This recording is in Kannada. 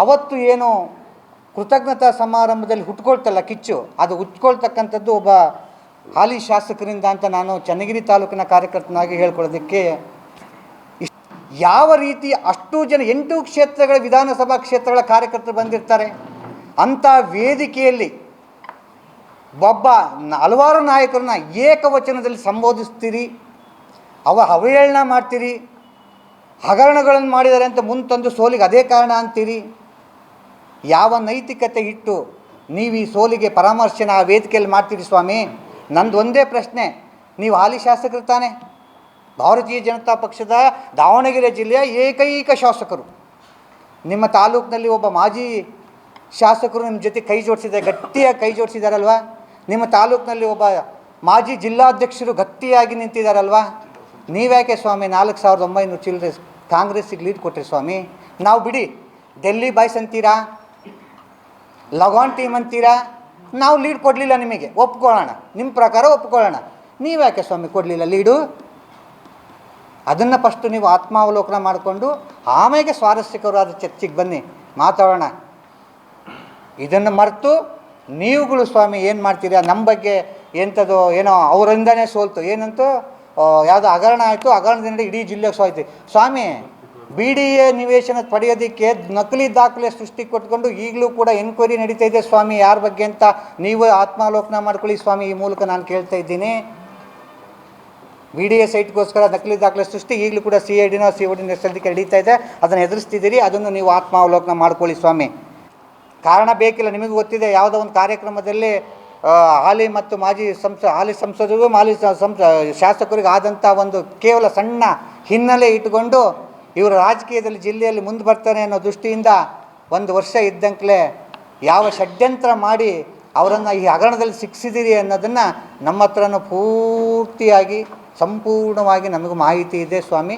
ಅವತ್ತು ಏನು ಕೃತಜ್ಞತಾ ಸಮಾರಂಭದಲ್ಲಿ ಹುಟ್ಕೊಳ್ತಲ್ಲ ಕಿಚ್ಚು, ಅದು ಹುಟ್ಕೊಳ್ತಕ್ಕಂಥದ್ದು ಒಬ್ಬ ಹಾಲಿ ಶಾಸಕರಿಂದ ಅಂತ ನಾನು ಚನ್ನಗಿರಿ ತಾಲೂಕಿನ ಕಾರ್ಯಕರ್ತನಾಗಿ ಹೇಳ್ಕೊಳ್ಳೋದಕ್ಕೆ ಯಾವ ರೀತಿ ಅಷ್ಟು ಜನ 8 ಕ್ಷೇತ್ರಗಳ ವಿಧಾನಸಭಾ ಕ್ಷೇತ್ರಗಳ ಕಾರ್ಯಕರ್ತರು ಬಂದಿರ್ತಾರೆ. ಅಂಥ ವೇದಿಕೆಯಲ್ಲಿ ಒಬ್ಬ ಹಲವಾರು ನಾಯಕರನ್ನ ಏಕವಚನದಲ್ಲಿ ಸಂಬೋಧಿಸ್ತೀರಿ, ಅವಹೇಳನ ಮಾಡ್ತೀರಿ, ಹಗರಣಗಳನ್ನು ಮಾಡಿದ್ದಾರೆ ಅಂತ ಮುಂತಂದು ಸೋಲಿಗೆ ಅದೇ ಕಾರಣ ಅಂತೀರಿ. ಯಾವ ನೈತಿಕತೆ ಇಟ್ಟು ನೀವು ಈ ಸೋಲಿಗೆ ಪರಾಮರ್ಶೆನ ಆ ವೇದಿಕೆಯಲ್ಲಿ ಮಾಡ್ತೀರಿ ಸ್ವಾಮಿ? ನಂದು ಒಂದೇ ಪ್ರಶ್ನೆ, ನೀವು ಹಾಲಿ ಶಾಸಕರು ತಾನೆ, ಭಾರತೀಯ ಜನತಾ ಪಕ್ಷದ ದಾವಣಗೆರೆ ಜಿಲ್ಲೆಯ ಏಕೈಕ ಶಾಸಕರು. ನಿಮ್ಮ ತಾಲೂಕಿನಲ್ಲಿ ಒಬ್ಬ ಮಾಜಿ ಶಾಸಕರು ನಿಮ್ಮ ಜೊತೆ ಕೈ ಜೋಡಿಸಿದ್ದಾರೆ, ಗಟ್ಟಿಯಾಗಿ ಕೈ ಜೋಡಿಸಿದಾರಲ್ವ? ನಿಮ್ಮ ತಾಲೂಕಿನಲ್ಲಿ ಒಬ್ಬ ಮಾಜಿ ಜಿಲ್ಲಾಧ್ಯಕ್ಷರು ಗಟ್ಟಿಯಾಗಿ ನಿಂತಿದ್ದಾರಲ್ವ? ನೀವ್ಯಾಕೆ ಸ್ವಾಮಿ 4900 ಚಿಲ್ಲರೆ ಕಾಂಗ್ರೆಸ್ಸಿಗೆ ಲೀಡ್ ಕೊಟ್ಟಿರಿ ಸ್ವಾಮಿ? ನಾವು ಬಿಡಿ, ಡೆಲ್ಲಿ ಬಾಯ್ಸ್ ಅಂತೀರಾ, ಲಗಾನ್ ಟೀಮ್ ಅಂತೀರಾ, ನಾವು ಲೀಡ್ ಕೊಡಲಿಲ್ಲ ನಿಮಗೆ, ಒಪ್ಕೊಳ್ಳೋಣ, ನಿಮ್ಮ ಪ್ರಕಾರ ಒಪ್ಕೊಳ್ಳೋಣ. ನೀವ್ಯಾಕೆ ಸ್ವಾಮಿ ಕೊಡಲಿಲ್ಲ ಲೀಡು? ಅದನ್ನು ಫಸ್ಟು ನೀವು ಆತ್ಮಾವಲೋಕನ ಮಾಡಿಕೊಂಡು ಆಮೇಲೆ ಸ್ವಾರಸ್ಯಕರವಾದ ಚರ್ಚೆಗೆ ಬನ್ನಿ, ಮಾತಾಡೋಣ. ಇದನ್ನು ಮರೆತು ನೀವುಗಳು ಸ್ವಾಮಿ ಏನು ಮಾಡ್ತೀರಾ? ನಮ್ಮ ಬಗ್ಗೆ ಎಂಥದ್ದು ಏನೋ ಅವರಿಂದನೇ ಸೋಲ್ತು, ಏನಂತೂ ಯಾವುದೋ ಹಗರಣ ಆಯಿತು, ಹಗರಣದಿಂದ ಇಡೀ ಜಿಲ್ಲೆಗೆ ಸೋಯ್ತು. ಸ್ವಾಮಿ, BDA ನಿವೇಶನ ಪಡೆಯೋದಕ್ಕೆ ನಕಲಿ ದಾಖಲೆ ಸೃಷ್ಟಿ ಕೊಟ್ಕೊಂಡು ಈಗಲೂ ಕೂಡ ಎನ್ಕ್ವೈರಿ ನಡೀತಾ ಇದೆ ಸ್ವಾಮಿ, ಯಾರ ಬಗ್ಗೆ ಅಂತ ನೀವು ಆತ್ಮಾವಲೋಕನ ಮಾಡ್ಕೊಳ್ಳಿ ಸ್ವಾಮಿ. ಈ ಮೂಲಕ ನಾನು ಕೇಳ್ತಾ ಇದ್ದೀನಿ, BDA ಸೈಟ್ಗೋಸ್ಕರ ನಕಲಿ ದಾಖಲೆ ಸೃಷ್ಟಿ ಈಗಲೂ ಕೂಡ CIDನೋ COD ನಡೆಸೋದಕ್ಕೆ ನಡೀತಾ ಇದೆ, ಅದನ್ನು ಎದುರಿಸ್ತಿದ್ದೀರಿ. ಅದನ್ನು ನೀವು ಆತ್ಮಾವಲೋಕನ ಮಾಡ್ಕೊಳ್ಳಿ ಸ್ವಾಮಿ. ಕಾರಣ ಬೇಕಿಲ್ಲ, ನಿಮಗೆ ಗೊತ್ತಿದೆ. ಯಾವುದೋ ಒಂದು ಕಾರ್ಯಕ್ರಮದಲ್ಲಿ ಹಾಲಿ ಮತ್ತು ಹಾಲಿ ಸಂಸದರು ಶಾಸಕರಿಗೆ ಆದಂಥ ಒಂದು ಕೇವಲ ಸಣ್ಣ ಹಿನ್ನೆಲೆ ಇಟ್ಟುಕೊಂಡು ಇವರು ರಾಜಕೀಯದಲ್ಲಿ ಜಿಲ್ಲೆಯಲ್ಲಿ ಮುಂದೆ ಬರ್ತಾರೆ ಅನ್ನೋ ದೃಷ್ಟಿಯಿಂದ 1 ವರ್ಷ ಇದ್ದಂಕಲೇ ಯಾವ ಷಡ್ಯಂತ್ರ ಮಾಡಿ ಅವರನ್ನು ಈ ಹಗರಣದಲ್ಲಿ ಶಿಕ್ಷಿಸಿದಿರಿ ಅನ್ನೋದನ್ನು ನಮ್ಮ ಹತ್ರನೂ ಪೂರ್ತಿಯಾಗಿ ಸಂಪೂರ್ಣವಾಗಿ ನಮಗೂ ಮಾಹಿತಿ ಇದೆ ಸ್ವಾಮಿ.